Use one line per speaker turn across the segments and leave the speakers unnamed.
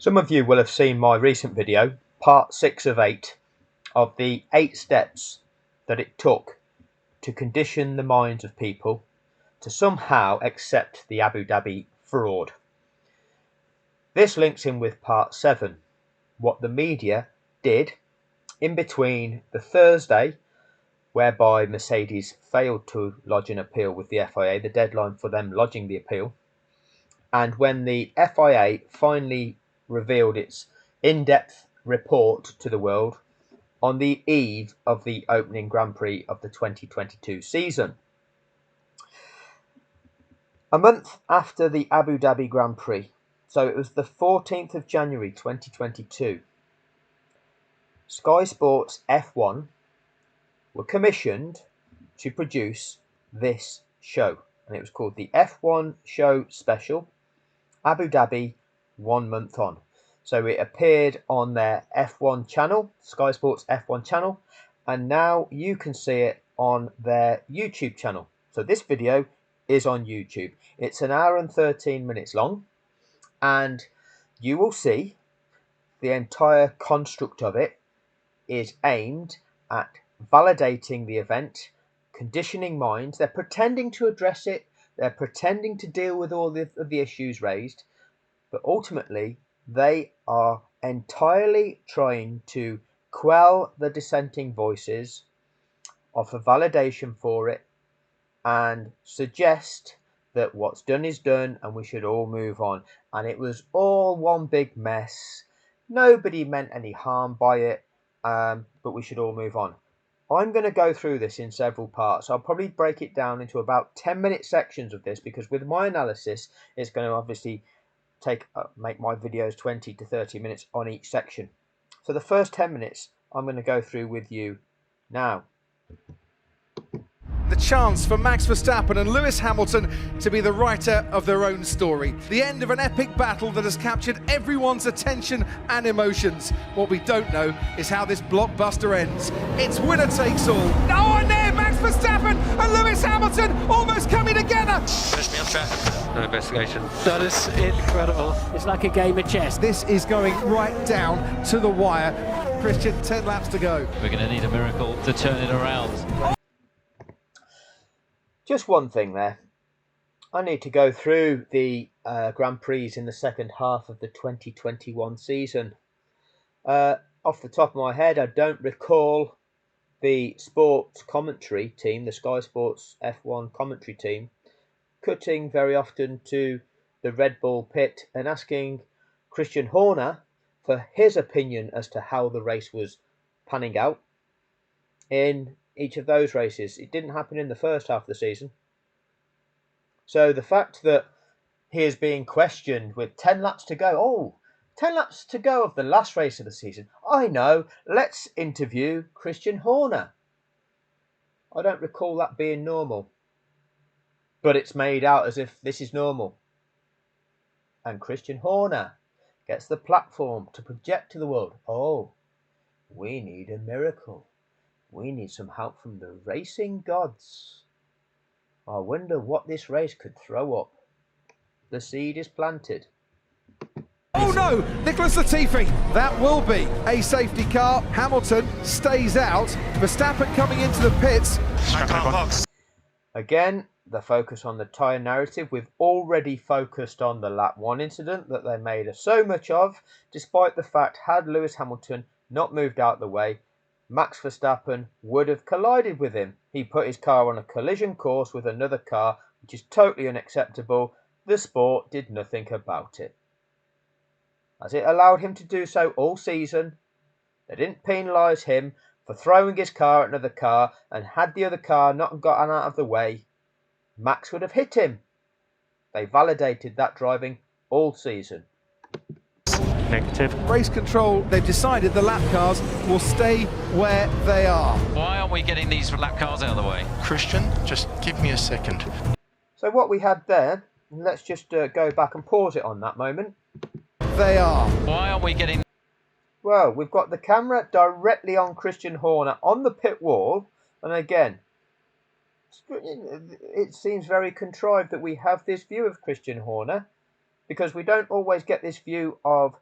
Some of you will have seen my recent video, part 6 of 8, of the 8 steps that it took to condition the minds of people to somehow accept the Abu Dhabi fraud. This links in with part 7, what the media did in between the Thursday, whereby Mercedes failed to lodge an appeal with the FIA, the deadline for them lodging the appeal, and when the FIA finally revealed its in-depth report to the world on the eve of the opening Grand Prix of the 2022 season. A month after the Abu Dhabi Grand Prix, so it was the 14th of January 2022, Sky Sports F1 were commissioned to produce this show, and it was called the F1 Show Special Abu Dhabi 1 month on. So it appeared on their F1 channel, Sky Sports F1 channel, and now you can see it on their YouTube channel. So this video is on YouTube. It's an hour and 13 minutes long, and you will see the entire construct of it is aimed at validating the event, conditioning minds. They're pretending to address it, they're pretending to deal with all of the issues raised, but ultimately they are entirely trying to quell the dissenting voices, offer validation for it, and suggest that what's done is done and we should all move on. And it was all one big mess. Nobody meant any harm by it, but we should all move on. I'm going to go through this in several parts. I'll probably break it down into about 10-minute sections of this, because with my analysis, it's going to obviously make my videos 20 to 30 minutes on each section. So the first 10 minutes I'm going to go through with you now.
The chance for Max Verstappen and Lewis Hamilton to be the writer of their own story. The end of an epic battle that has captured everyone's attention and emotions. What we don't know is how this blockbuster ends. It's winner takes all. Oh, and there, Max Verstappen and Lewis Hamilton almost coming together.
Finish me on track. No investigation.
That is incredible. It's like a game of chess.
This is going right down to the wire. Christian, 10 laps to go.
We're going to need a miracle to turn it around.
Just one thing there. I need to go through the Grand Prix in the second half of the 2021 season. Off the top of my head, I don't recall the sports commentary team, the Sky Sports F1 commentary team, cutting very often to the Red Bull pit and asking Christian Horner for his opinion as to how the race was panning out in each of those races. It didn't happen in the first half of the season. So the fact that he is being questioned with 10 laps to go, 10 laps to go of the last race of the season. I know, let's interview Christian Horner. I don't recall that being normal. But it's made out as if this is normal. And Christian Horner gets the platform to project to the world, we need a miracle. We need some help from the racing gods. I wonder what this race could throw up. The seed is planted.
Oh no, Nicholas Latifi. That will be a safety car. Hamilton stays out. Verstappen coming into the pits.
Again, the focus on the tyre narrative. We've already focused on the lap 1 incident that they made so much of, despite the fact had Lewis Hamilton not moved out the way, Max Verstappen would have collided with him. He put his car on a collision course with another car, which is totally unacceptable. The sport did nothing about it, as it allowed him to do so all season. They didn't penalise him for throwing his car at another car, and had the other car not gotten out of the way, Max would have hit him. They validated that driving all season.
Negative.
Race control, they've decided the lap cars will stay where they are.
Why aren't we getting these lap cars out of the way?
Christian, just give me a second.
So what we had there, let's just go back and pause it on that moment.
They are.
Why aren't we getting...
Well, we've got the camera directly on Christian Horner on the pit wall, and again, it seems very contrived that we have this view of Christian Horner, because we don't always get this view of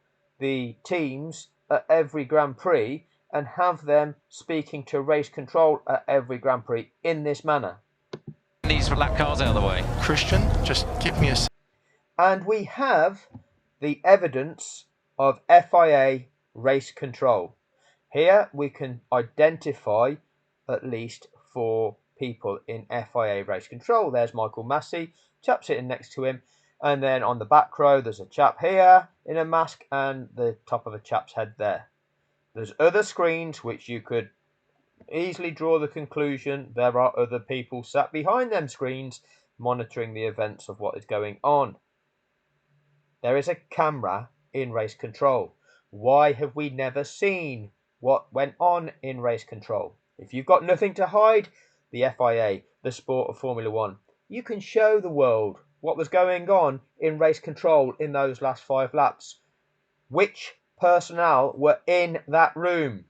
the teams at every Grand Prix and have them speaking to race control at every Grand Prix in this manner.
These lap cars out of the way.
Christian, just give me a second.
And we have the evidence of FIA race control. Here we can identify at least 4 people in FIA race control. There's Michael Massey, chap sitting next to him. And then on the back row, there's a chap here in a mask and the top of a chap's head there. There's other screens which you could easily draw the conclusion there are other people sat behind them screens monitoring the events of what is going on. There is a camera in race control. Why have we never seen what went on in race control? If you've got nothing to hide, the FIA, the sport of Formula One, you can show the world what was going on in race control in those last 5 laps. Which personnel were in that room?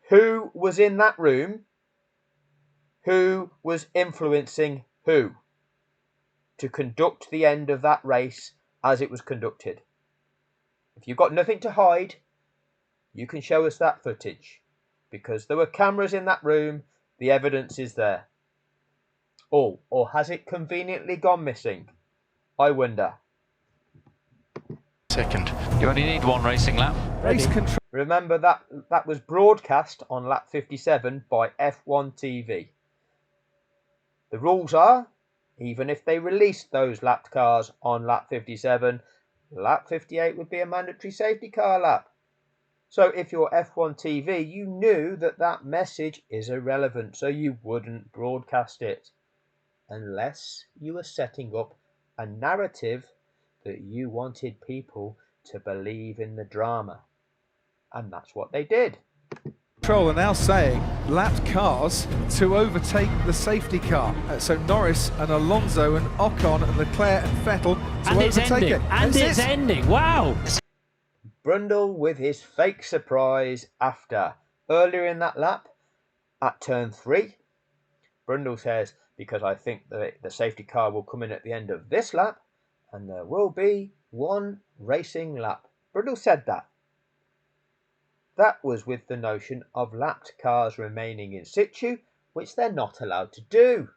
Who was in that room? Who was influencing who to conduct the end of that race as it was conducted? If you've got nothing to hide, you can show us that footage, because there were cameras in that room. The evidence is there. Or has it conveniently gone missing? I wonder.
Second.
You only need 1 racing lap.
Race control.
Remember that was broadcast on lap 57 by F1 TV. The rules are, even if they released those lapped cars on lap 57, lap 58 would be a mandatory safety car lap. So if you're F1 TV, you knew that message is irrelevant, so you wouldn't broadcast it unless you were setting up a narrative that you wanted people to believe in the drama. And that's what they did.
Control are now saying lapped cars to overtake the safety car. So Norris and Alonso and Ocon and Leclerc and Vettel to
And it's
overtake
ending.
it.
And it's ending. Wow.
Brundle with his fake surprise after. Earlier in that lap, at turn 3, Brundle says, because I think that the safety car will come in at the end of this lap, and there will be 1 racing lap. Brundle said that. That was with the notion of lapped cars remaining in situ, which they're not allowed to do.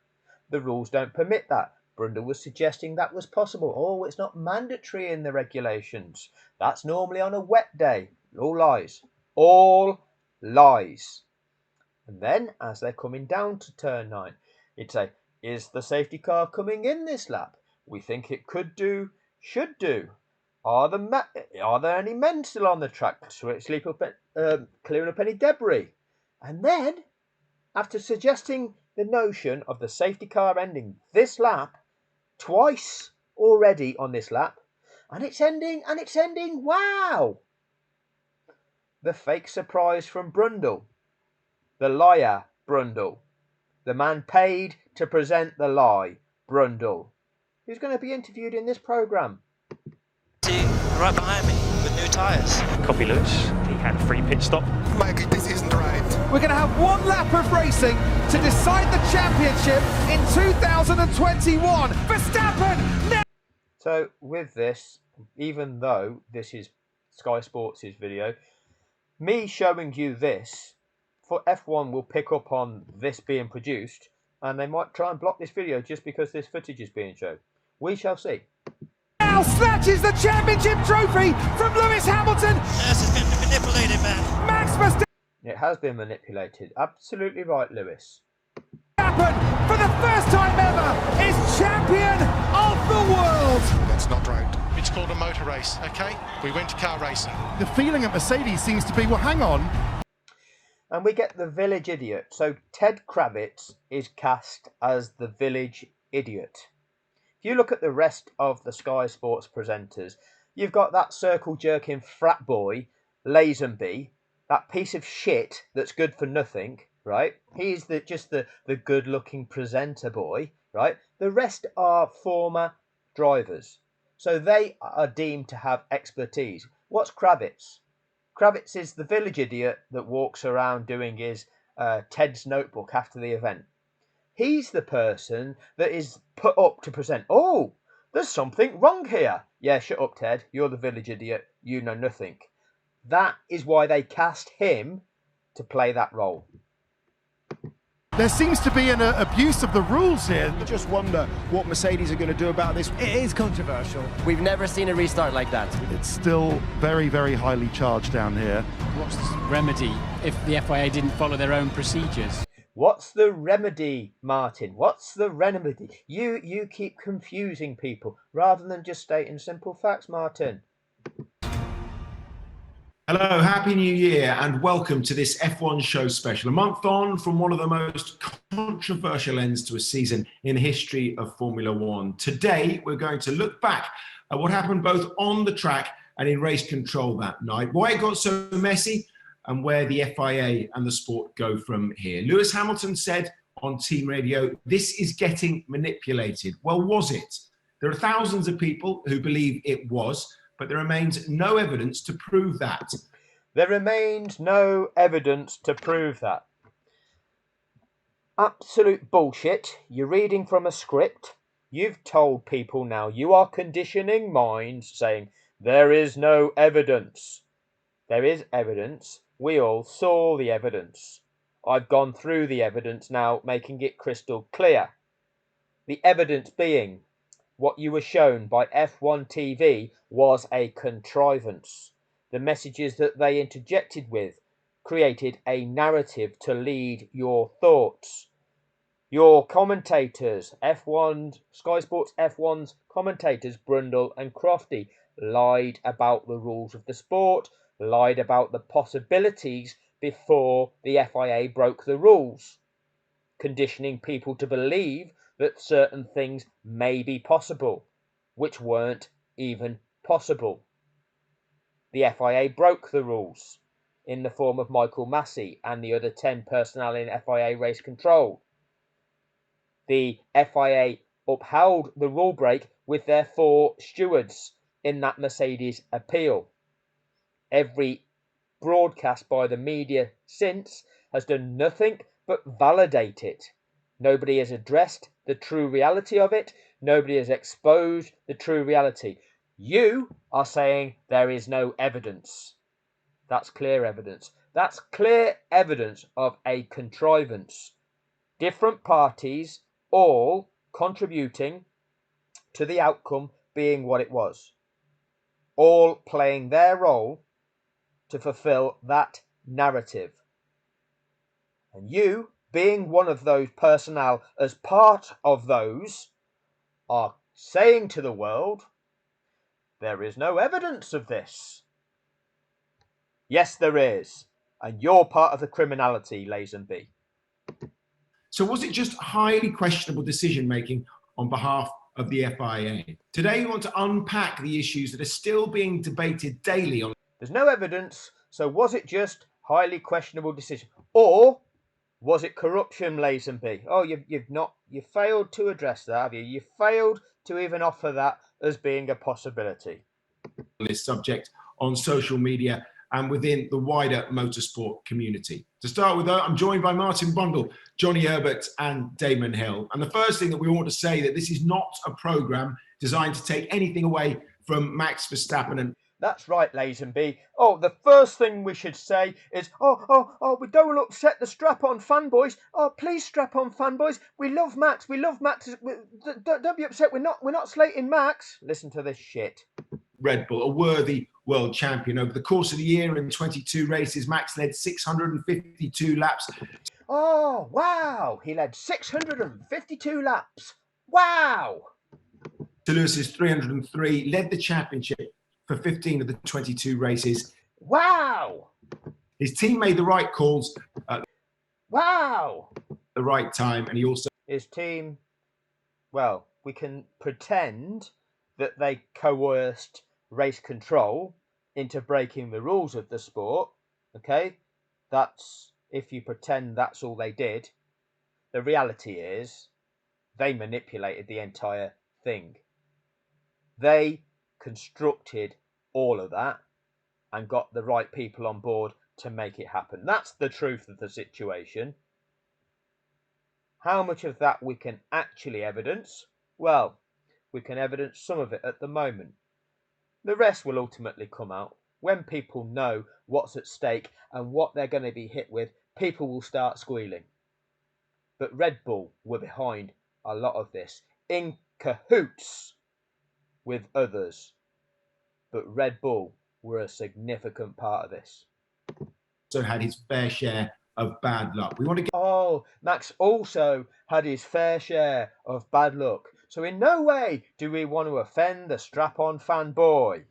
The rules don't permit that. Brundle was suggesting that was possible. Oh, it's not mandatory in the regulations. That's normally on a wet day. All lies. All lies. And then, as they're coming down to turn 9, it'd say, is the safety car coming in this lap? We think it could do, should do. Are there any men still on the track clearing up any debris? And then, after suggesting the notion of the safety car ending this lap, twice already on this lap, and it's ending, wow! The fake surprise from Brundle. The liar, Brundle. The man paid to present the lie, Brundle. Who's going to be interviewed in this programme?
Right behind me with new tyres.
Copy Lewis. He had a free pit stop.
Mikey, this isn't right.
We're going to have 1 lap of racing to decide the championship in 2021. Verstappen now.
So with this, even though this is Sky Sports' video, me showing you this, for F1 will pick up on this being produced, and they might try and block this video just because this footage is being shown. We shall see.
Now snatches the championship trophy from Lewis Hamilton.
This has been manipulated, man.
Max Verstappen
It has been manipulated. Absolutely right, Lewis.
for the first time ever is champion of the world.
That's not right.
It's called a motor race, okay? We went to car racing.
The feeling at Mercedes seems to be, well, hang on.
And we get the village idiot. So Ted Kravitz is cast as the village idiot. If you look at the rest of the Sky Sports presenters, you've got that circle-jerking frat boy, Lazenby, that piece of shit that's good for nothing, right? He's just the good-looking presenter boy, right? The rest are former drivers. So they are deemed to have expertise. What's Kravitz? Kravitz is the village idiot that walks around doing his Ted's notebook after the event. He's the person that is put up to present. Oh, there's something wrong here. Yeah, shut up, Ted. You're the village idiot. You know nothing. That is why they cast him to play that role.
There seems to be an abuse of the rules here.
You just wonder what Mercedes are going to do about this.
It is controversial.
We've never seen a restart like that.
It's still very, very highly charged down here.
What's the remedy if the FIA didn't follow their own procedures?
What's the remedy, Martin? What's the remedy? You keep confusing people rather than just stating simple facts, Martin.
Hello, Happy New Year and welcome to this F1 show special. A month on from one of the most controversial ends to a season in the history of Formula One. Today, we're going to look back at what happened both on the track and in race control that night, why it got so messy and where the FIA and the sport go from here. Lewis Hamilton said on team radio, "This is getting manipulated." Well, was it? There are thousands of people who believe it was, but there remains no evidence to prove that.
There remains no evidence to prove that. Absolute bullshit. You're reading from a script. You've told people now. You are conditioning minds saying there is no evidence. There is evidence. We all saw the evidence. I've gone through the evidence now, making it crystal clear. The evidence being what you were shown by F1 TV was a contrivance. The messages that they interjected with created a narrative to lead your thoughts. Your commentators, Sky Sports F1's commentators, Brundle and Crofty, lied about the rules of the sport, lied about the possibilities before the FIA broke the rules, conditioning people to believe that certain things may be possible, which weren't even possible. The FIA broke the rules in the form of Michael Massey and the other 10 personnel in FIA race control. The FIA upheld the rule break with their 4 stewards in that Mercedes appeal. Every broadcast by the media since has done nothing but validate it. Nobody has addressed the true reality of it. Nobody has exposed the true reality. You are saying there is no evidence. That's clear evidence. That's clear evidence of a contrivance. Different parties all contributing to the outcome being what it was. All playing their role to fulfill that narrative. And you, being one of those personnel as part of those, are saying to the world, there is no evidence of this. Yes, there is. And you're part of the criminality, Lazenby.
So was it just highly questionable decision-making on behalf of the FIA? Today, we want to unpack the issues that are still being debated daily on.
There's no evidence, so was it just highly questionable decision? Or was it corruption, Lazenby? Oh, you failed to address that, have you? You failed to even offer that as being a possibility.
This subject on social media and within the wider motorsport community. To start with, I'm joined by Martin Brundle, Johnny Herbert and Damon Hill. And the first thing that we want to say that this is not a programme designed to take anything away from Max Verstappen and
That's right, Lazenby. Oh, the first thing we should say is, we don't upset the strap-on fanboys. Oh, please, strap-on fanboys. We love Max. We love Max. Don't be upset. We're not slating Max. Listen to this shit.
Red Bull, a worthy world champion. Over the course of the year in 22 races, Max led 652 laps.
Oh, wow. He led 652 laps. Wow.
To Lewis's 303, led the championship for 15 of the 22 races.
Wow.
His team made the right calls at the right time, and he also...
His team, well, we can pretend that they coerced race control into breaking the rules of the sport, okay? That's if you pretend that's all they did. The reality is they manipulated the entire thing. They constructed all of that and got the right people on board to make it happen. That's the truth of the situation. How much of that we can actually evidence? Well, we can evidence some of it at the moment. The rest will ultimately come out. when people know what's at stake and what they're going to be hit with, people will start squealing. But Red Bull were behind a lot of this, in cahoots with others. But Red Bull were a significant part of this.
Also had his fair share of bad luck. We want to get...
Oh, Max also had his fair share of bad luck. So in no way do we want to offend the strap-on fanboy.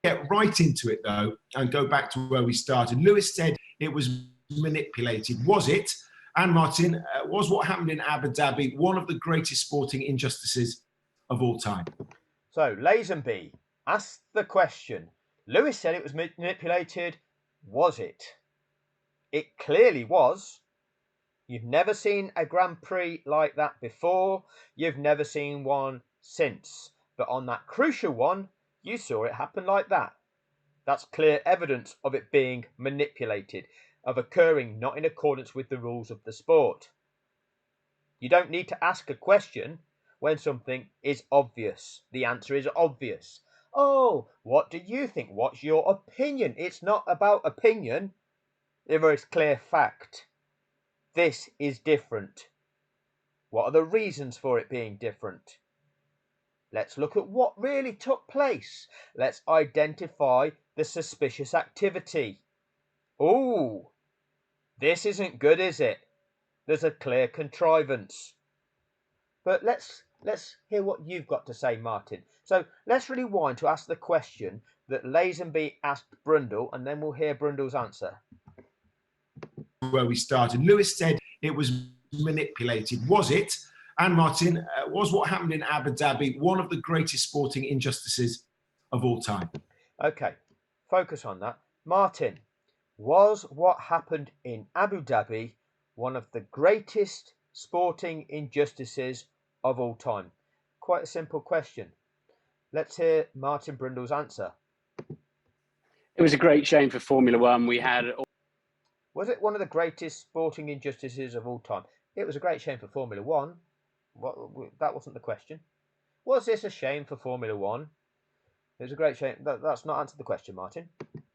Get right into it though and go back to where we started. Lewis said it was manipulated. Was it? And Martin, was what happened in Abu Dhabi one of the greatest sporting injustices of all time?
So Lazenby asked the question. Lewis said it was manipulated. Was it? It clearly was. You've never seen a Grand Prix like that before. You've never seen one since. But on that crucial one, you saw it happen like that. That's clear evidence of it being manipulated, of occurring not in accordance with the rules of the sport. You don't need to ask a question when something is obvious. The answer is obvious. Oh, what do you think? What's your opinion? It's not about opinion. There is clear fact. This is different. What are the reasons for it being different? Let's look at what really took place. Let's identify the suspicious activity. Oh, this isn't good, is it? There's a clear contrivance. But let's hear what you've got to say, Martin. So let's rewind to ask the question that Lazenby asked Brundle, and then we'll hear Brundle's answer.
Where we started. Lewis said it was manipulated. Was it? And Martin, was what happened in Abu Dhabi one of the greatest sporting injustices of all time?
Okay, focus on that. Martin, was what happened in Abu Dhabi one of the greatest sporting injustices of all time? Quite a simple question. Let's hear Martin Brundle's answer.
It was a great shame for Formula One. We had...
Was it one of the greatest sporting injustices of all time? It was a great shame for Formula One. That wasn't the question. Was this a shame for Formula One? It was a great shame. That's not answered the question, Martin.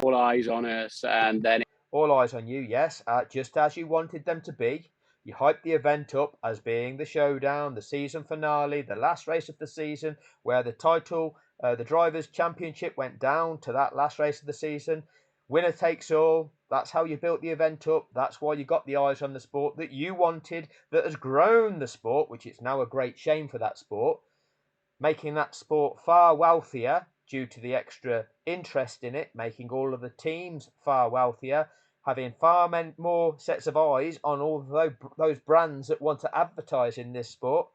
All eyes on us, and then...
All eyes on you, yes, just as you wanted them to be. You hyped the event up as being the showdown, the season finale, the last race of the season, where the title, the Drivers' Championship went down to that last race of the season. Winner takes all. That's how you built the event up. That's why you got the eyes on the sport that you wanted, that has grown the sport, which is now a great shame for that sport, making that sport far wealthier due to the extra interest in it, making all of the teams far wealthier, having far more sets of eyes on all of those brands that want to advertise in this sport.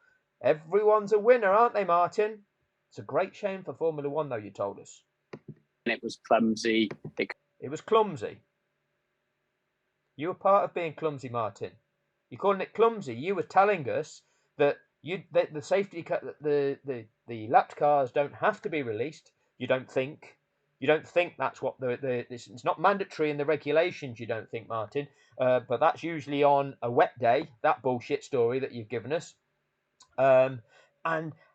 Everyone's a winner, aren't they, Martin? It's a great shame for Formula One, though, you told us.
And it was clumsy.
It was clumsy. You were part of being clumsy, Martin. You're calling it clumsy. You were telling us that the safety the lapped cars don't have to be released. You don't think that's what it's not mandatory in the regulations. You don't think, Martin, but that's usually on a wet day. That bullshit story that you've given us. And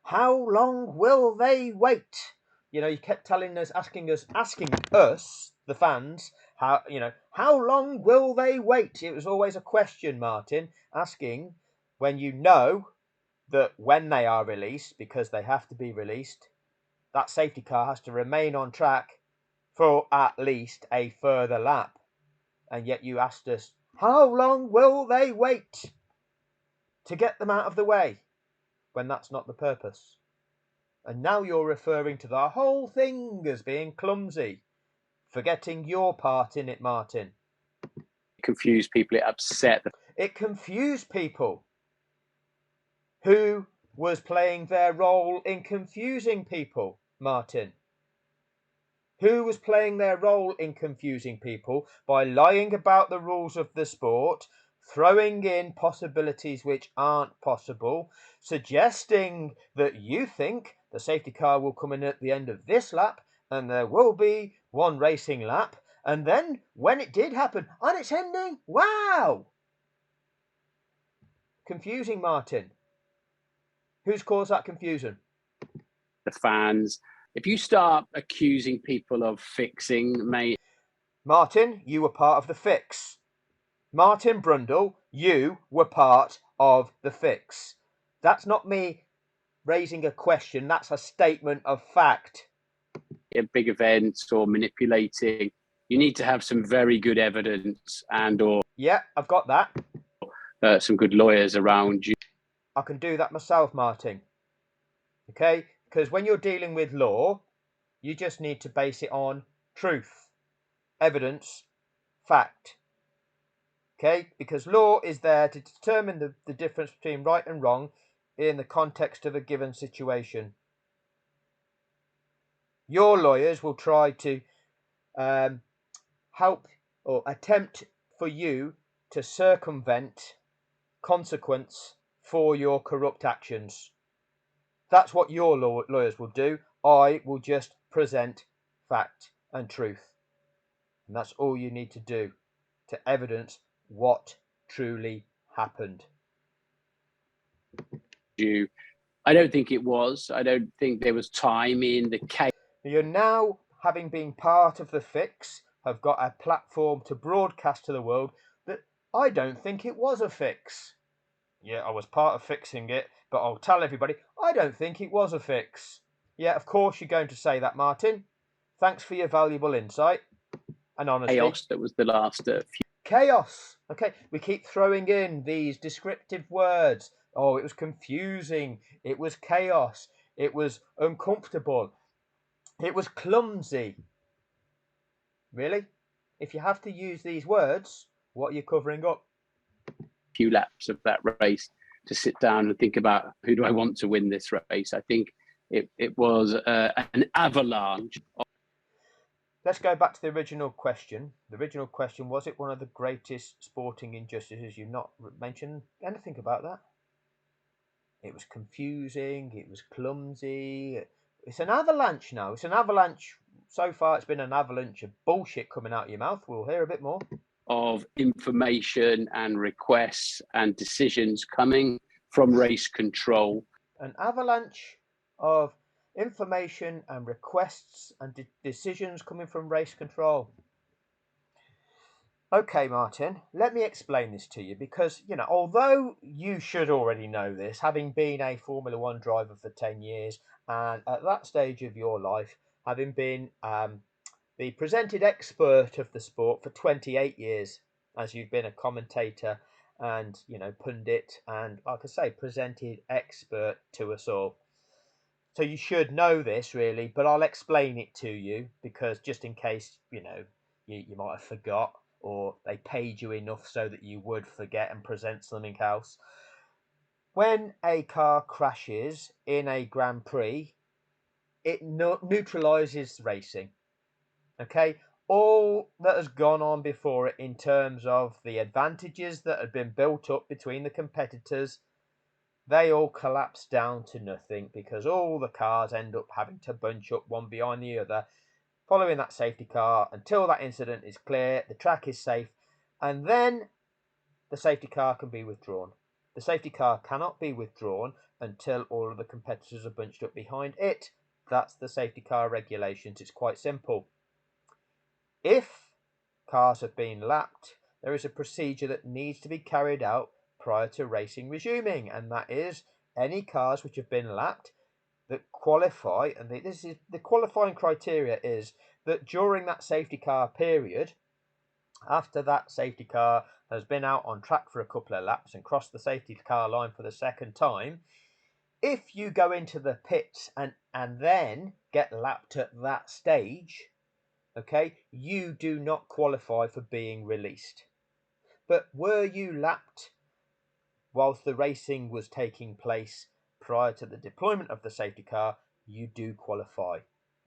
how long will they wait? You know, you kept telling us, asking us, the fans, how long will they wait? It was always a question, Martin, asking when you know that when they are released, because they have to be released, that safety car has to remain on track for at least a further lap. And yet you asked us, how long will they wait to get them out of the way? When that's not the purpose. And now you're referring to the whole thing as being clumsy, forgetting your part in it, Martin.
It confused people, it upset them.
It confused people. Who was playing their role in confusing people, Martin? Who was playing their role in confusing people by lying about the rules of the sport, throwing in possibilities which aren't possible, suggesting that you think the safety car will come in at the end of this lap and there will be one racing lap, and then when it did happen and it's ending, wow! Confusing, Martin. Who's caused that confusion?
The fans, If you start accusing people of fixing, mate.
Martin, you were part of the fix. Martin Brundle, you were part of the fix. That's not me raising a question, that's a statement of fact.
At big events or manipulating, you need to have some very good evidence and/or
yeah, I've got that.
Some good lawyers around you.
I can do that myself, Martin. Okay, because when you're dealing with law, you just need to base it on truth, evidence, fact. Okay, because law is there to determine the difference between right and wrong in the context of a given situation. Your lawyers will try to help or attempt for you to circumvent consequence for your corrupt actions. That's what your lawyers will do. I will just present fact and truth. And that's all you need to do to evidence what truly happened.
I don't think it was. I don't think there was time in the case.
You're now, having been part of the fix, have got a platform to broadcast to the world that I don't think it was a fix. Yeah, I was part of fixing it, but I'll tell everybody, I don't think it was a fix. Yeah, of course you're going to say that, Martin. Thanks for your valuable insight and honesty.
Chaos that was the last few.
Chaos. Okay, we keep throwing in these descriptive words. Oh, it was confusing. It was chaos. It was uncomfortable. It was clumsy. Really? If you have to use these words, what are you covering up?
Few laps of that race to sit down and think about who do I want to win this race. I think it was an avalanche.
Let's go back to the original question. The original question, was it one of the greatest sporting injustices? You've not mentioned anything about that. It was confusing. It was clumsy. It's an avalanche now. It's an avalanche. So far, it's been an avalanche of bullshit coming out of your mouth. We'll hear a bit more.
Of information and requests and decisions coming from race control.
An avalanche of information and requests and decisions coming from race control. Okay, Martin, let me explain this to you because, although you should already know this, having been a Formula One driver for 10 years and at that stage of your life, having been the presented expert of the sport for 28 years, as you've been a commentator and, pundit and, like I say, presented expert to us all. So you should know this, really, but I'll explain it to you because just in case, you might have forgot or they paid you enough so that you would forget and present something else. When a car crashes in a Grand Prix, it neutralises racing. Okay, all that has gone on before it in terms of the advantages that had been built up between the competitors, they all collapse down to nothing because all the cars end up having to bunch up one behind the other, following that safety car until that incident is clear, the track is safe, and then the safety car can be withdrawn. The safety car cannot be withdrawn until all of the competitors are bunched up behind it. That's the safety car regulations. It's quite simple. If cars have been lapped, there is a procedure that needs to be carried out prior to racing resuming, and that is any cars which have been lapped that qualify, and this is the qualifying criteria is that during that safety car period, after that safety car has been out on track for a couple of laps and crossed the safety car line for the second time, if you go into the pits and then get lapped at that stage, okay, you do not qualify for being released. But were you lapped whilst the racing was taking place prior to the deployment of the safety car, you do qualify.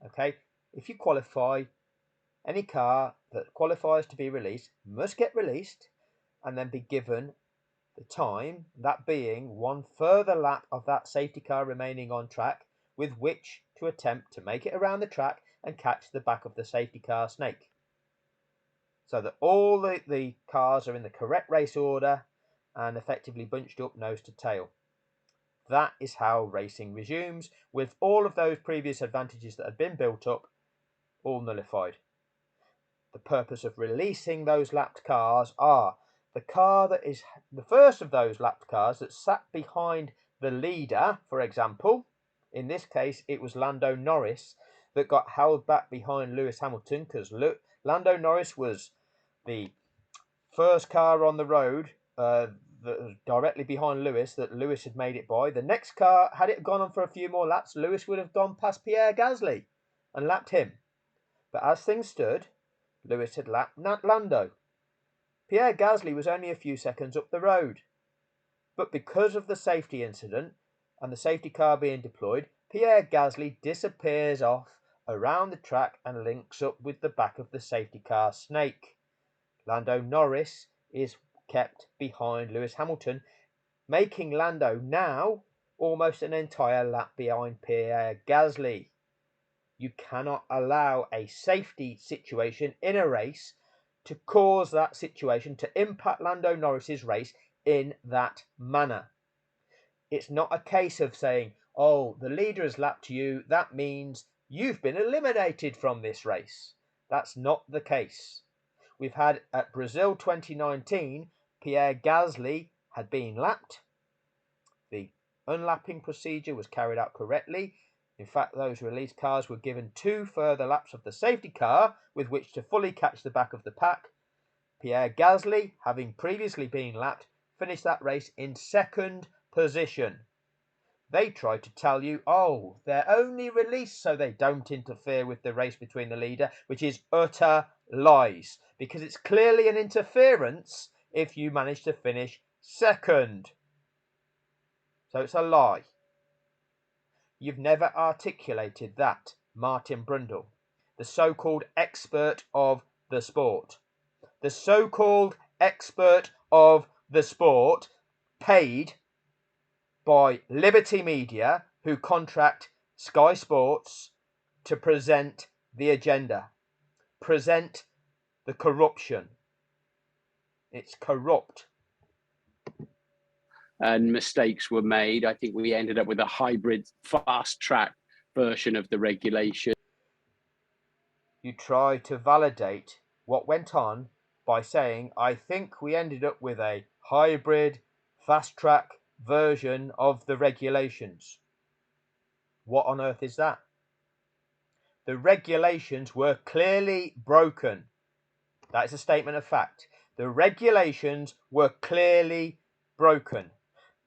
Okay, if you qualify, any car that qualifies to be released must get released and then be given the time, that being one further lap of that safety car remaining on track, with which to attempt to make it around the track and catch the back of the safety car snake. So that all the cars are in the correct race order and effectively bunched up nose to tail. That is how racing resumes, with all of those previous advantages that had been built up all nullified. The purpose of releasing those lapped cars are the car that is the first of those lapped cars that sat behind the leader, for example. In this case, it was Lando Norris that got held back behind Lewis Hamilton, because Lando Norris was the first car on the road that was directly behind Lewis that Lewis had made it by. The next car, had it gone on for a few more laps, Lewis would have gone past Pierre Gasly and lapped him. But as things stood, Lewis had lapped Lando. Pierre Gasly was only a few seconds up the road. But because of the safety incident and the safety car being deployed, Pierre Gasly disappears off around the track and links up with the back of the safety car snake. Lando Norris is kept behind Lewis Hamilton, making Lando now almost an entire lap behind Pierre Gasly. You cannot allow a safety situation in a race to cause that situation to impact Lando Norris's race in that manner. It's not a case of saying, oh, the leader has lapped you, that means you've been eliminated from this race. That's not the case. We've had at Brazil 2019, Pierre Gasly had been lapped. The unlapping procedure was carried out correctly. In fact, those released cars were given 2 further laps of the safety car with which to fully catch the back of the pack. Pierre Gasly, having previously been lapped, finished that race in 2nd position. They try to tell you, oh, they're only released so they don't interfere with the race between the leader, which is utter lies, because it's clearly an interference if you manage to finish 2nd. So it's a lie. You've never articulated that, Martin Brundle, the so-called expert of the sport. The so-called expert of the sport, paid by Liberty Media, who contract Sky Sports to present the agenda, present the corruption. It's corrupt.
And mistakes were made. I think we ended up with a hybrid fast track version of the regulation.
You try to validate what went on by saying, I think we ended up with a hybrid fast track version of the regulations. What on earth is that? The regulations were clearly broken. That is a statement of fact. The regulations were clearly broken.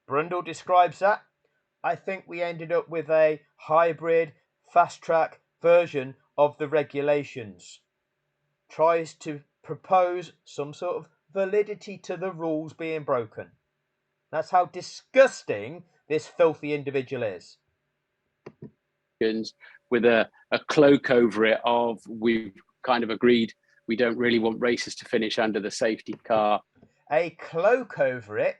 Brundle describes that. I think we ended up with a hybrid fast track version of the regulations. Tries to propose some sort of validity to the rules being broken. That's how disgusting this filthy individual is.
With a cloak over it of, we've kind of agreed we don't really want races to finish under the safety car.
A cloak over it,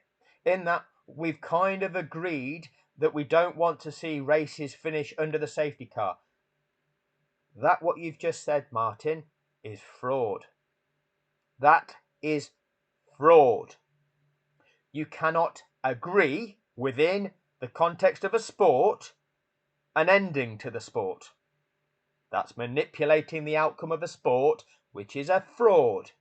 in that we've kind of agreed that we don't want to see races finish under the safety car. That what you've just said, Martin, is fraud. That is fraud. You cannot agree within the context of a sport an ending to the sport. That's manipulating the outcome of a sport, which is a fraud.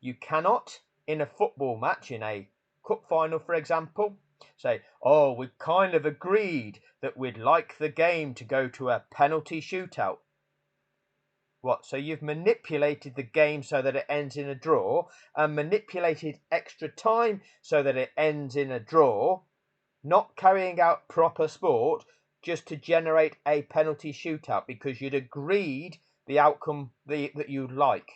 You cannot, in a football match, in a cup final, for example, say, oh, we kind of agreed that we'd like the game to go to a penalty shootout. What, so you've manipulated the game so that it ends in a draw, and manipulated extra time so that it ends in a draw, not carrying out proper sport just to generate a penalty shootout because you'd agreed the outcome that you'd like.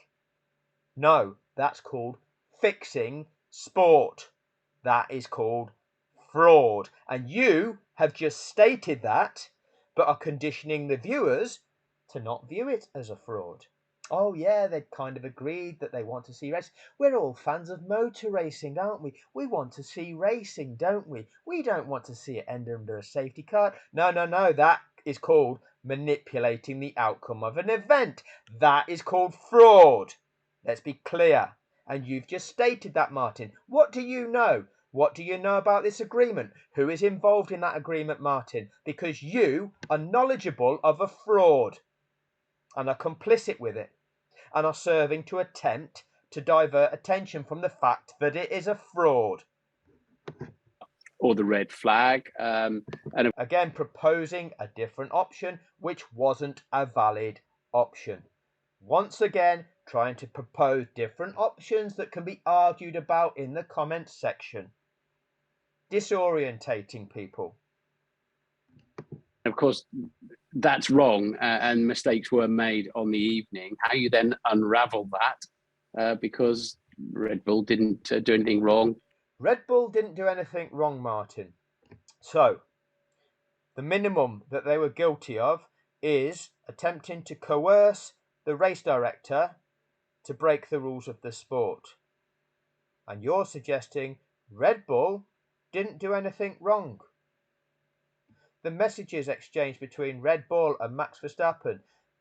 No, that's called fixing sport. That is called fraud. And you have just stated that, but are conditioning the viewers to not view it as a fraud. Oh yeah, they'd kind of agreed that they want to see racing. We're all fans of motor racing, aren't we? We want to see racing, don't we? We don't want to see it end under a safety car. No, that is called manipulating the outcome of an event. That is called fraud. Let's be clear. And you've just stated that, Martin. What do you know? What do you know about this agreement? Who is involved in that agreement, Martin? Because you are knowledgeable of a fraud and are complicit with it and are serving to attempt to divert attention from the fact that it is a fraud.
Or the red flag. And
again, proposing a different option, which wasn't a valid option. Once again, trying to propose different options that can be argued about in the comments section. Disorientating people.
of course, that's wrong, and mistakes were made on the evening. How you then unravel that, because Red Bull didn't do anything wrong.
Red Bull didn't do anything wrong, Martin. So, the minimum that they were guilty of is attempting to coerce the race director to break the rules of the sport. And you're suggesting Red Bull didn't do anything wrong. The messages exchanged between Red Bull and Max Verstappen,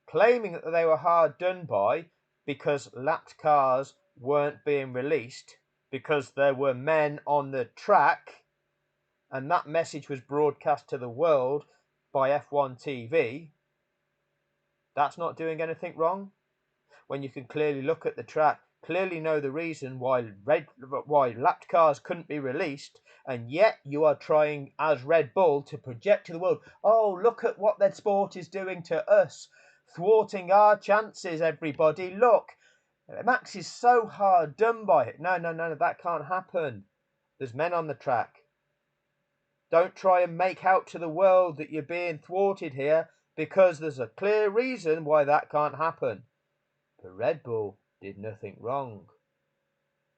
claiming that they were hard done by because lapped cars weren't being released because there were men on the track, and that message was broadcast to the world by F1 TV. That's not doing anything wrong. When you can clearly look at the track, clearly know the reason why lapped cars couldn't be released, and yet you are trying as Red Bull to project to the world, oh, look at what their sport is doing to us, thwarting our chances, everybody, look. Max is so hard done by it. No, that can't happen. There's men on the track. Don't try and make out to the world that you're being thwarted here, because there's a clear reason why that can't happen. But Red Bull did nothing wrong.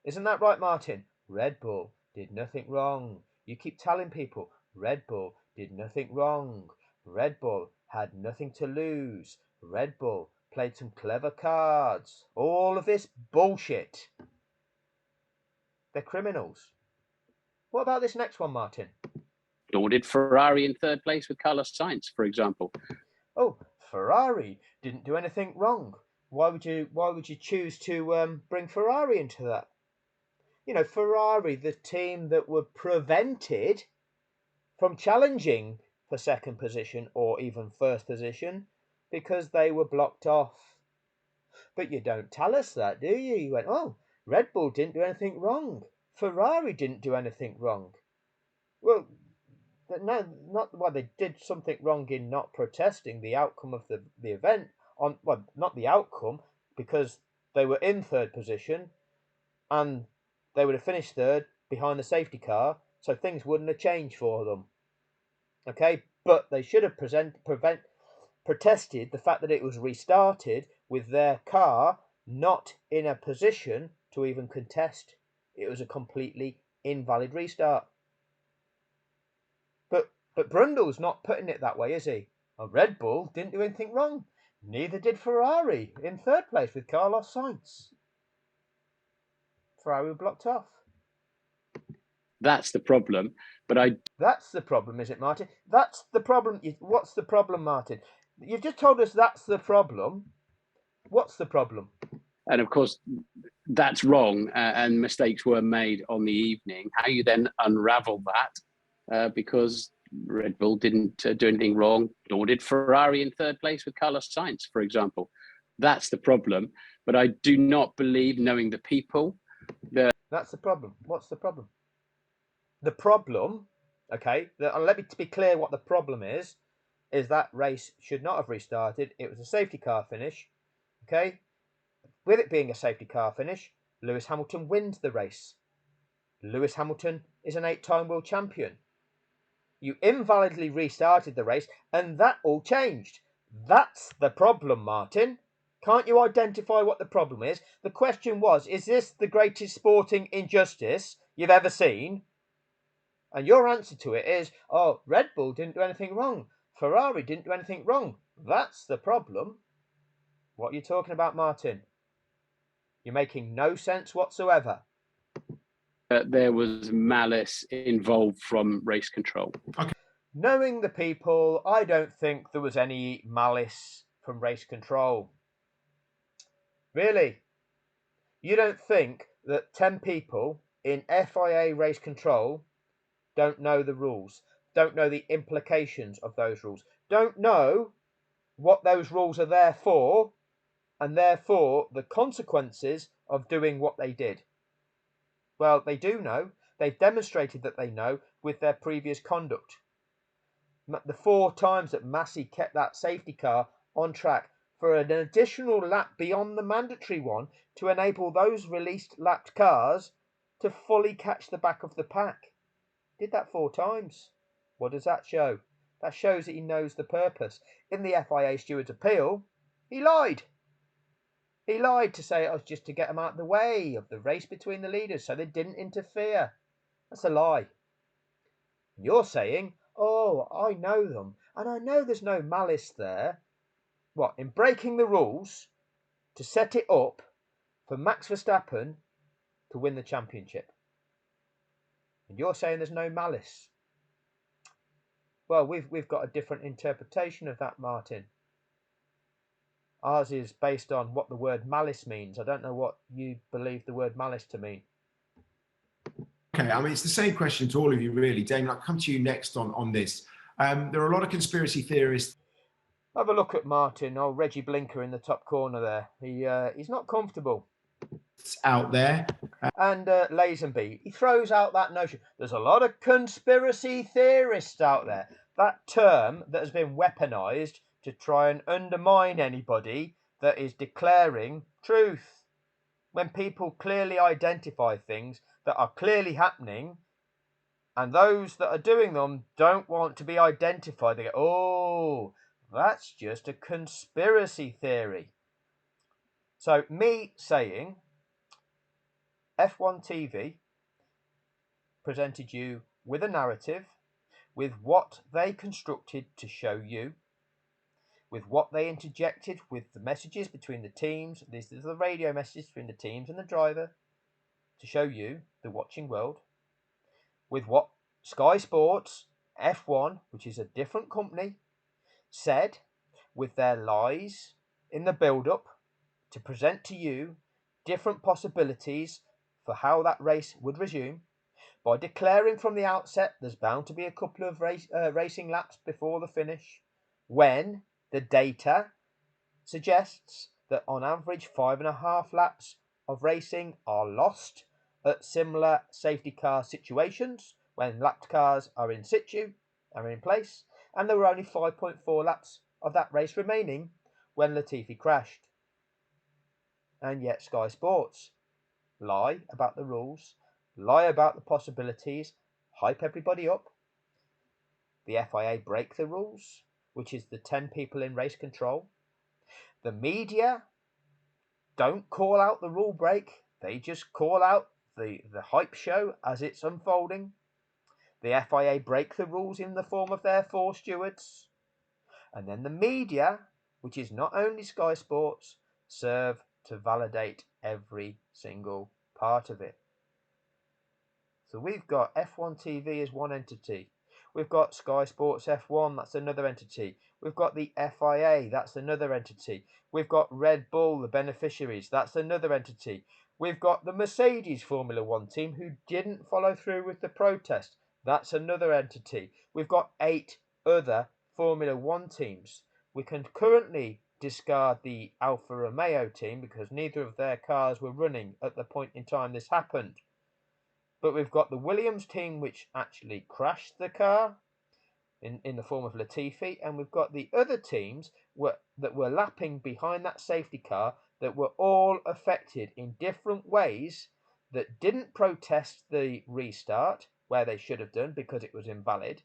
Isn't that right, Martin? Red Bull did nothing wrong. You keep telling people Red Bull did nothing wrong. Red Bull had nothing to lose. Red Bull played some clever cards. All of this bullshit. They're criminals. What about this next one, Martin?
Nor did Ferrari in third place with Carlos Sainz, for example.
Oh, Ferrari didn't do anything wrong. Why would you choose to bring Ferrari into that? You know, Ferrari, the team that were prevented from challenging for second position or even first position because they were blocked off. But you don't tell us that, do you? You went, oh, Red Bull didn't do anything wrong. Ferrari didn't do anything wrong. Well, no, they did something wrong in not protesting the outcome of the event. Not the outcome, because they were in third position and they would have finished third behind the safety car, so things wouldn't have changed for them. Okay, but they should have protested the fact that it was restarted with their car not in a position to even contest. It was a completely invalid restart. But Brundle's not putting it that way, is he? Red Bull didn't do anything wrong. Neither did Ferrari in third place with Carlos Sainz. Ferrari were blocked off.
That's the problem.
That's the problem, is it, Martin? That's the problem. What's the problem, Martin? You've just told us that's the problem. What's the problem?
And of course, that's wrong, and mistakes were made on the evening. How you then unravel that, because Red Bull didn't do anything wrong, nor did Ferrari in third place with Carlos Sainz, for example. That's the problem. But I do not believe, knowing the people,
that's the problem. What's the problem? The problem, okay, let me be clear what the problem is that race should not have restarted. It was a safety car finish, okay? With it being a safety car finish, Lewis Hamilton wins the race. Lewis Hamilton is an 8-time world champion. You invalidly restarted the race, and that all changed. That's the problem, Martin. Can't you identify what the problem is? The question was, is this the greatest sporting injustice you've ever seen? And your answer to it is, oh, Red Bull didn't do anything wrong. Ferrari didn't do anything wrong. That's the problem. What are you talking about, Martin? You're making no sense whatsoever.
There was malice involved from race control.
Okay.
Knowing the people, I don't think there was any malice from race control. Really? You don't think that 10 people in FIA race control don't know the rules, don't know the implications of those rules, don't know what those rules are there for, and therefore the consequences of doing what they did. Well, they do know. They've demonstrated that they know with their previous conduct. The 4 times that Massey kept that safety car on track for an additional lap beyond the mandatory one to enable those released lapped cars to fully catch the back of the pack. Did that 4 times. What does that show? That shows that he knows the purpose. In the FIA steward's appeal, he lied. He lied to say it was just to get them out of the way of the race between the leaders so they didn't interfere. That's a lie. You're saying, oh, I know them, and I know there's no malice there. What, in breaking the rules to set it up for Max Verstappen to win the championship? And you're saying there's no malice. Well, we've got a different interpretation of that, Martin. Ours is based on what the word malice means. I don't know what you believe the word malice to mean.
Okay, I mean, it's the same question to all of you, really. Damon, I'll come to you next on this. There are a lot of conspiracy theorists.
Have a look at Martin, old Reggie Blinker in the top corner there. He's not comfortable.
Out there.
And Lazenby, he throws out that notion. There's a lot of conspiracy theorists out there. That term that has been weaponized to try and undermine anybody that is declaring truth. When people clearly identify things that are clearly happening, and those that are doing them don't want to be identified, they go, oh, that's just a conspiracy theory. So me saying F1 TV presented you with a narrative, with what they constructed to show you, with what they interjected with the messages between the teams. This is the radio message between the teams and the driver to show you, the watching world, with what Sky Sports F1, which is a different company, said with their lies in the build-up to present to you different possibilities for how that race would resume, by declaring from the outset there's bound to be a couple of racing laps before the finish, when the data suggests that on average 5.5 laps of racing are lost at similar safety car situations when lapped cars are in situ, are in place, and there were only 5.4 laps of that race remaining when Latifi crashed. And yet Sky Sports lie about the rules, lie about the possibilities, hype everybody up. The FIA break the rules, which is the 10 people in race control. The media don't call out the rule break, they just call out the hype show as it's unfolding. The FIA break the rules in the form of their 4 stewards. And then the media, which is not only Sky Sports, serve to validate every single part of it. So we've got F1 TV as one entity. We've got Sky Sports F1, that's another entity. We've got the FIA, that's another entity. We've got Red Bull, the beneficiaries, that's another entity. We've got the Mercedes Formula One team who didn't follow through with the protest. That's another entity. We've got 8 other Formula One teams. We can currently discard the Alfa Romeo team because neither of their cars were running at the point in time this happened. But we've got the Williams team which actually crashed the car in the form of Latifi, and we've got the other teams that were lapping behind that safety car that were all affected in different ways, that didn't protest the restart where they should have done because it was invalid.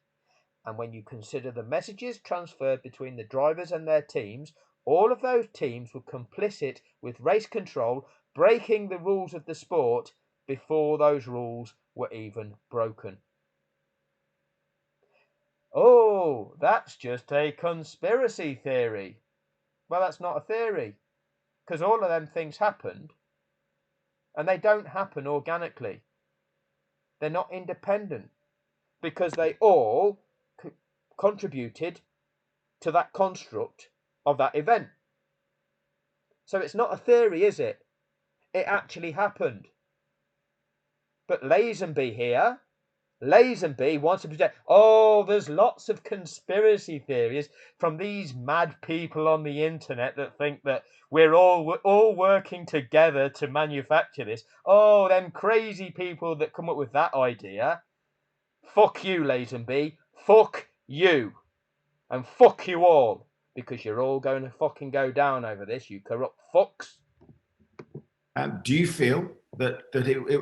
And when you consider the messages transferred between the drivers and their teams, all of those teams were complicit with race control, breaking the rules of the sport before those rules were even broken. Oh, that's just a conspiracy theory. Well, that's not a theory, because all of them things happened, and they don't happen organically. They're not independent, because they all contributed to that construct of that event. So it's not a theory, is it? It actually happened. But Lazenby here, Lazenby wants to protect. Oh, there's lots of conspiracy theories from these mad people on the internet that think that we're all working together to manufacture this. Oh, them crazy people that come up with that idea. Fuck you, Lazenby. Fuck you. And fuck you all. Because you're all going to fucking go down over this, you corrupt fucks.
Do you feel that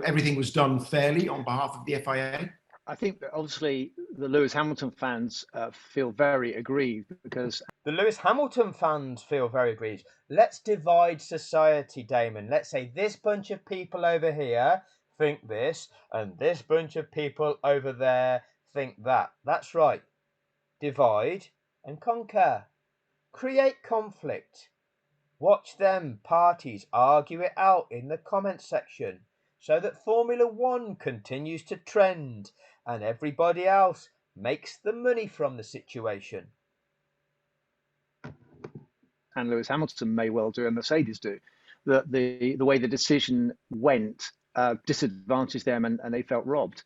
everything was done fairly on behalf of the FIA?
I think that obviously the Lewis Hamilton fans feel very aggrieved because...
The Lewis Hamilton fans feel very aggrieved. Let's divide society, Damon. Let's say this bunch of people over here think this, and this bunch of people over there think that. That's right. Divide and conquer. Create conflict. Watch them parties argue it out in the comments section so that Formula One continues to trend and everybody else makes the money from the situation.
And Lewis Hamilton may well do, and Mercedes do. The way the decision went disadvantaged them, and they felt robbed.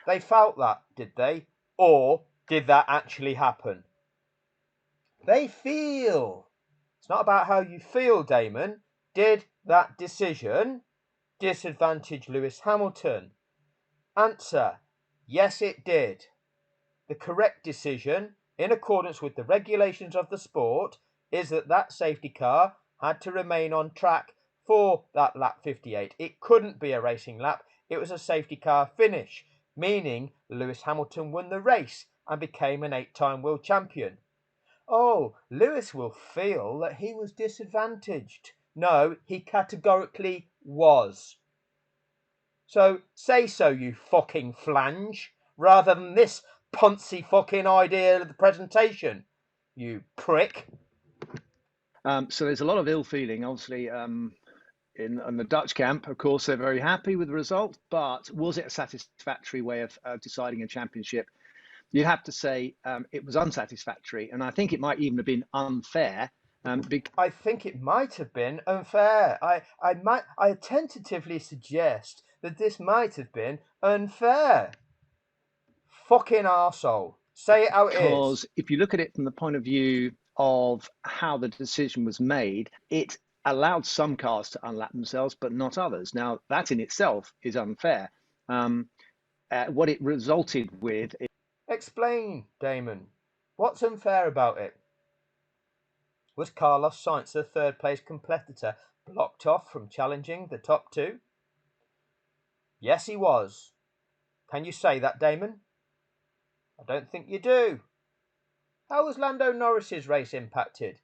They felt that, did they? Or did that actually happen? They feel. It's not about how you feel, Damon. Did that decision disadvantage Lewis Hamilton? Answer: yes, it did. The correct decision, in accordance with the regulations of the sport, is that safety car had to remain on track for that lap 58. It couldn't be a racing lap. It was a safety car finish, meaning Lewis Hamilton won the race and became an 8-time world champion. Oh, Lewis will feel that he was disadvantaged. No, he categorically was. So say so, you fucking flange, rather than this poncy fucking idea of the presentation, you prick.
So there's a lot of ill feeling, obviously, in the Dutch camp. Of course, they're very happy with the result, but was it a satisfactory way of deciding a championship? You'd have to say it was unsatisfactory, and I think it might even have been unfair.
I think it might have been unfair. I tentatively suggest that this might have been unfair. Fucking arsehole. Say it how it is.
Because if you look at it from the point of view of how the decision was made, it allowed some cars to unlap themselves, but not others. Now, that in itself is unfair. What it resulted with...
Explain, Damon. What's unfair about it? Was Carlos Sainz, the third-place competitor, blocked off from challenging the top two? Yes, he was. Can you say that, Damon? I don't think you do. How was Lando Norris's race impacted?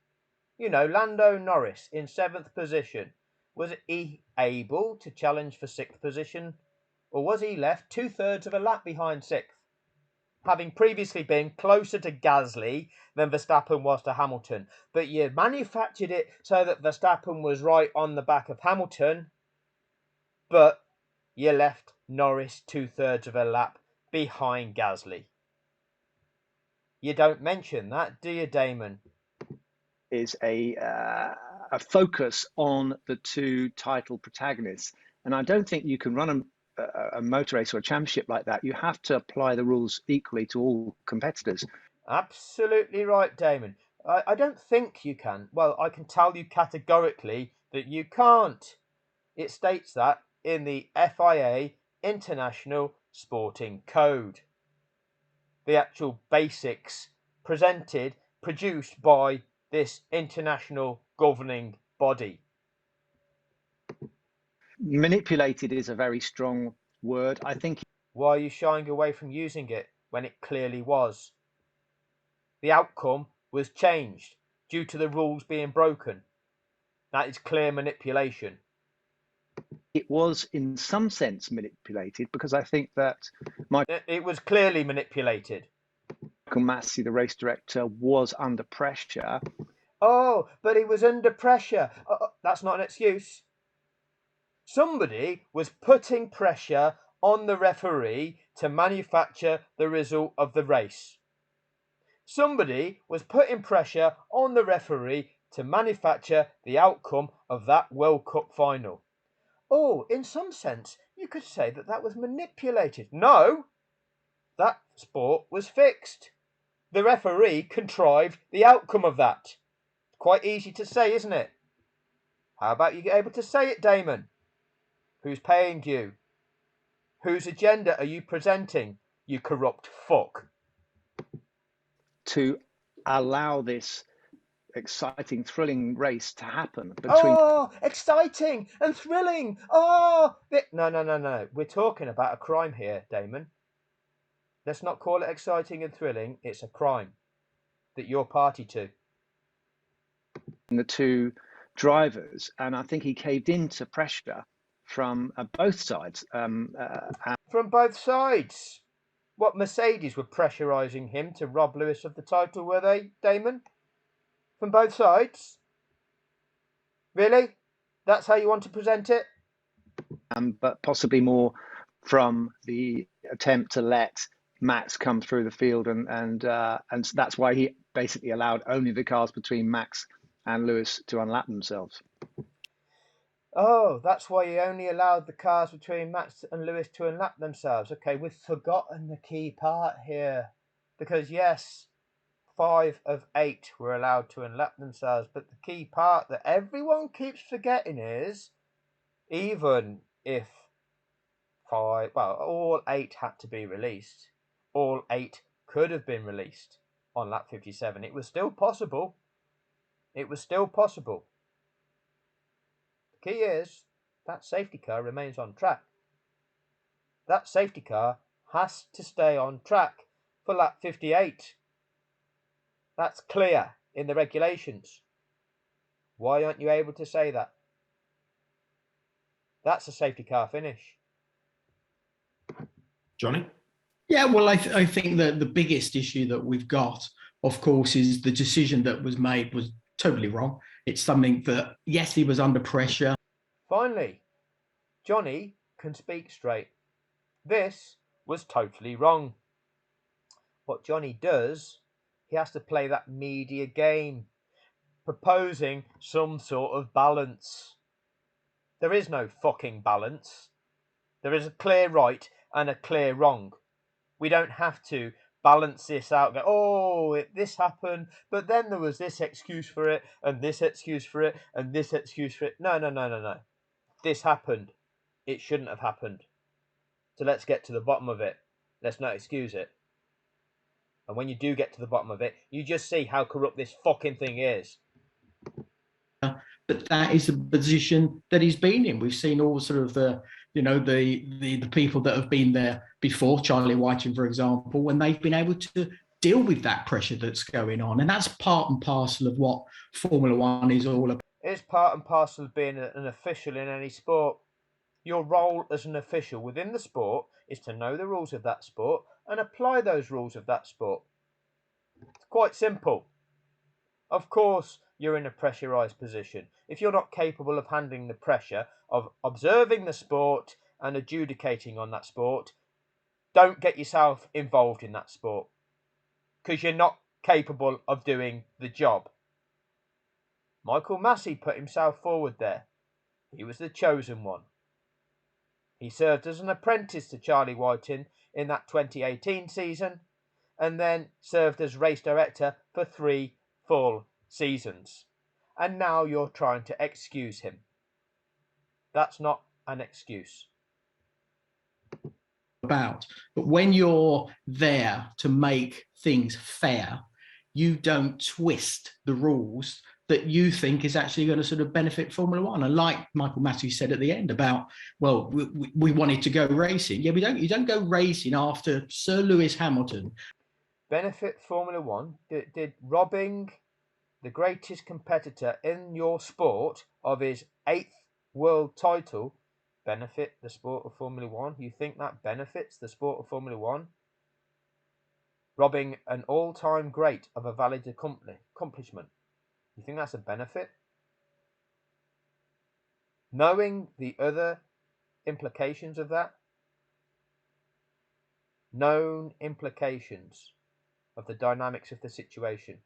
You know, Lando Norris in 7th position. Was he able to challenge for 6th position? Or was he left 2/3 of a lap behind 6th? Having previously been closer to Gasly than Verstappen was to Hamilton. But you manufactured it so that Verstappen was right on the back of Hamilton. But you left Norris 2/3 of a lap behind Gasly. You don't mention that, do you, Damon?
Is a focus on the two title protagonists. And I don't think you can run a motor race or a championship like that. You have to apply the rules equally to all competitors.
Absolutely right, Damon. I don't think you can. Well, I can tell you categorically that you can't. It states that in the FIA International Sporting Code. The actual basics produced by this international governing body.
Manipulated is a very strong word. I think...
Why are you shying away from using it when it clearly was? The outcome was changed due to the rules being broken. That is clear manipulation.
It was in some sense manipulated because I think that
it was clearly manipulated.
Michael Massey, the race director, was under pressure.
Oh, but he was under pressure. That's not an excuse. Somebody was putting pressure on the referee to manufacture the result of the race. Somebody was putting pressure on the referee to manufacture the outcome of that World Cup final. Oh, in some sense, you could say that that was manipulated. No, that sport was fixed. The referee contrived the outcome of that. Quite easy to say, isn't it? How about you get able to say it, Damon? Who's paying you? Whose agenda are you presenting, you corrupt fuck?
To allow this exciting, thrilling race to happen between.
Oh, exciting and thrilling. Oh, no. We're talking about a crime here, Damon. Let's not call it exciting and thrilling. It's a crime that you're party to.
The two drivers, and I think he caved into pressure from both sides.
From both sides. What, Mercedes were pressurising him to rob Lewis of the title, were they, Damon? From both sides? Really? That's how you want to present it?
But possibly more from the attempt to let Max come through the field, and that's why he basically allowed only the cars between Max and Lewis to unlap themselves.
Oh, that's why he only allowed the cars between Max and Lewis to unlap themselves. Okay, we've forgotten the key part here. Because yes, 5 of 8 were allowed to unlap themselves, but the key part that everyone keeps forgetting is, even if all 8 had to be released, all 8 could have been released on lap 57. It was still possible. It was still possible. The key is that safety car remains on track. That safety car has to stay on track for lap 58. That's clear in the regulations. Why aren't you able to say that? That's a safety car finish.
Johnny?
Yeah, well, I think that the biggest issue that we've got, of course, is the decision that was made was totally wrong. It's something that, yes, he was under pressure.
Finally, Johnny can speak straight. This was totally wrong. What Johnny does, he has to play that media game, proposing some sort of balance. There is no fucking balance. There is a clear right and a clear wrong. We don't have to balance this out. Go, oh, this happened, but then there was this excuse for it, and this excuse for it, and this excuse for it. No. This happened. It shouldn't have happened. So let's get to the bottom of it. Let's not excuse it. And when you do get to the bottom of it, you just see how corrupt this fucking thing is.
But that is the position that he's been in. We've seen all sort of the people that have been there before, Charlie Whiting, for example, when they've been able to deal with that pressure that's going on. And that's part and parcel of what Formula One is all about.
It's part and parcel of being an official in any sport. Your role as an official within the sport is to know the rules of that sport and apply those rules of that sport. It's quite simple. Of course, you're in a pressurised position. If you're not capable of handling the pressure of observing the sport and adjudicating on that sport, don't get yourself involved in that sport because you're not capable of doing the job. Michael Massey put himself forward there. He was the chosen one. He served as an apprentice to Charlie Whiting in that 2018 season and then served as race director for 3 full seasons. And now you're trying to excuse him. That's not an excuse.
But when you're there to make things fair, you don't twist the rules that you think is actually going to sort of benefit Formula One. And like Michael Matthews said at the end about, well, we wanted to go racing. Yeah, you don't go racing after Sir Lewis Hamilton.
Benefit Formula One? Did robbing the greatest competitor in your sport of his 8th world title benefit the sport of Formula One? You think that benefits the sport of Formula One? Robbing an all-time great of a valid accomplishment. You think that's a benefit? Knowing the other implications of that, known implications of the dynamics of the situation.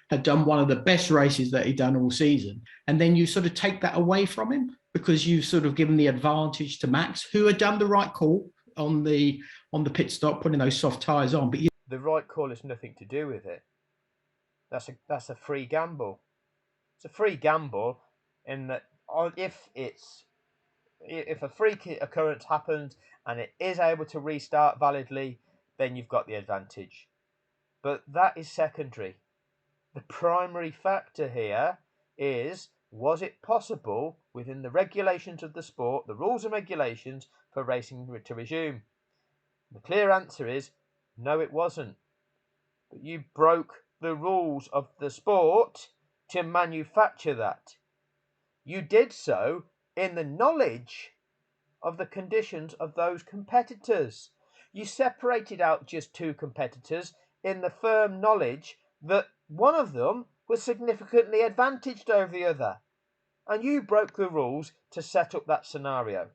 had done one of the best races that he'd done all season, and then you sort of take that away from him because you've sort of given the advantage to Max, who had done the right call on the pit stop, putting those soft tyres on. But
the right call has nothing to do with it. That's a free gamble. It's a free gamble in that if a freak occurrence happens and it is able to restart validly, then you've got the advantage. But that is secondary. The primary factor here is, was it possible within the regulations of the sport, the rules and regulations, for racing to resume? The clear answer is no, it wasn't. But you broke the rules of the sport to manufacture that. You did so in the knowledge of the conditions of those competitors. You separated out just two competitors in the firm knowledge that one of them was significantly advantaged over the other. And you broke the rules to set up that scenario.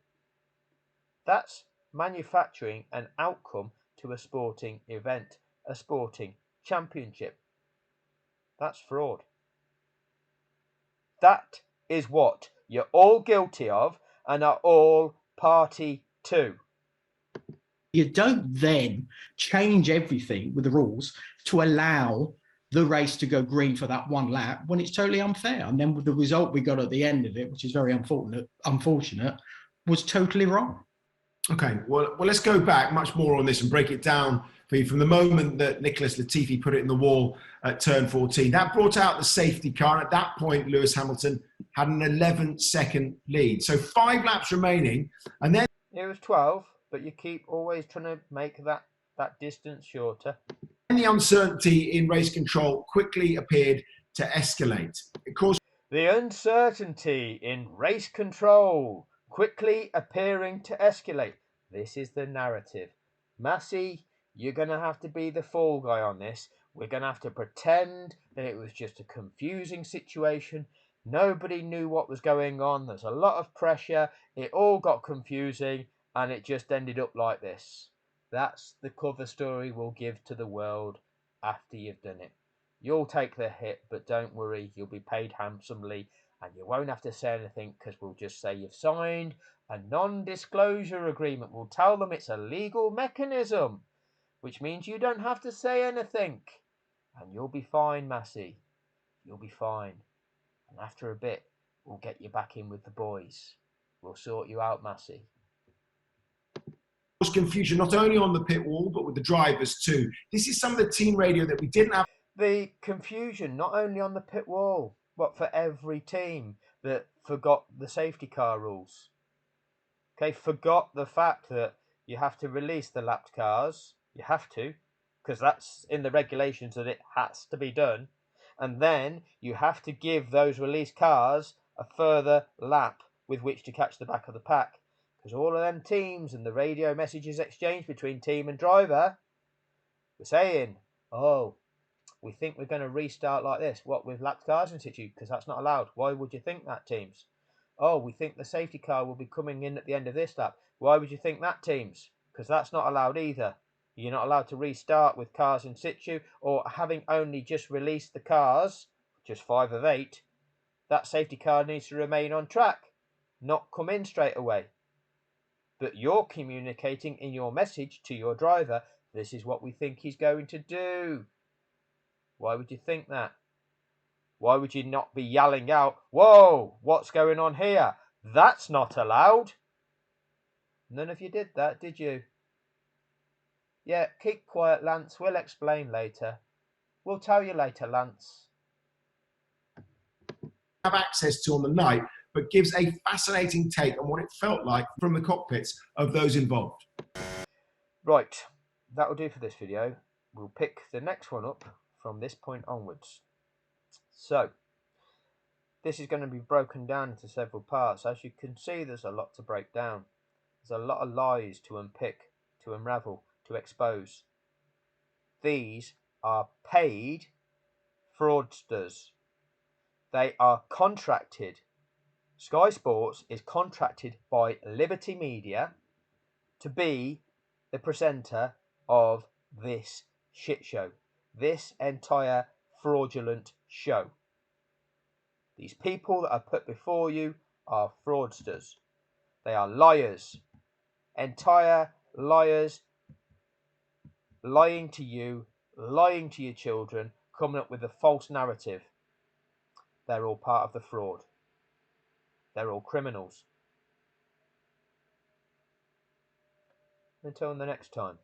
That's manufacturing an outcome to a sporting event, a sporting championship. That's fraud. That is what you're all guilty of and are all party to.
You don't then change everything with the rules to allow the race to go green for that one lap when it's totally unfair. And then with the result we got at the end of it, which is very unfortunate, was totally wrong.
Okay, well, let's go back much more on this and break it down for you from the moment that Nicholas Latifi put it in the wall at turn 14. That brought out the safety car. And at that point, Lewis Hamilton had an 11-second lead. So 5 laps remaining. And then
it was 12, but you keep always trying to make that distance shorter.
And the uncertainty in race control quickly appeared to escalate. Of course,
the uncertainty in race control quickly appearing to escalate. This is the narrative. Massey, you're going to have to be the fall guy on this. We're going to have to pretend that it was just a confusing situation. Nobody knew what was going on. There's a lot of pressure. It all got confusing and it just ended up like this. That's the cover story we'll give to the world after you've done it. You'll take the hit, but don't worry, you'll be paid handsomely and you won't have to say anything because we'll just say you've signed a non-disclosure agreement. We'll tell them it's a legal mechanism, which means you don't have to say anything. And you'll be fine, Massey. You'll be fine. And after a bit, we'll get you back in with the boys. We'll sort you out, Massey.
Was confusion not only on the pit wall, but with the drivers too. This is some of the team radio that we didn't have.
The confusion not only on the pit wall, but for every team that forgot the safety car rules. Okay, forgot the fact that you have to release the lapped cars. You have to, because that's in the regulations that it has to be done. And then you have to give those released cars a further lap with which to catch the back of the pack. Because all of them teams and the radio messages exchanged between team and driver were saying, oh, we think we're going to restart like this. What, with lapped cars in situ? Because that's not allowed. Why would you think that, teams? Oh, we think the safety car will be coming in at the end of this lap. Why would you think that, teams? Because that's not allowed either. You're not allowed to restart with cars in situ, or having only just released the cars, just 5 of 8, that safety car needs to remain on track, not come in straight away. But you're communicating in your message to your driver, this is what we think he's going to do. Why would you think that? Why would you not be yelling out, whoa, what's going on here? That's not allowed. None of you did that, did you? Yeah, keep quiet, Lance. We'll explain later. We'll tell you later, Lance.
Have access to on the night, but gives a fascinating take on what it felt like from the cockpits of those involved.
Right, that will do for this video. We'll pick the next one up from this point onwards. So, this is going to be broken down into several parts. As you can see, there's a lot to break down. There's a lot of lies to unpick, to unravel, to expose. These are paid fraudsters. They are contracted. Sky Sports is contracted by Liberty Media to be the presenter of this shit show, this entire fraudulent show. These people that are put before you are fraudsters. They are liars. Entire liars, lying to you, lying to your children, coming up with a false narrative. They're all part of the fraud. They're all criminals. Until the next time.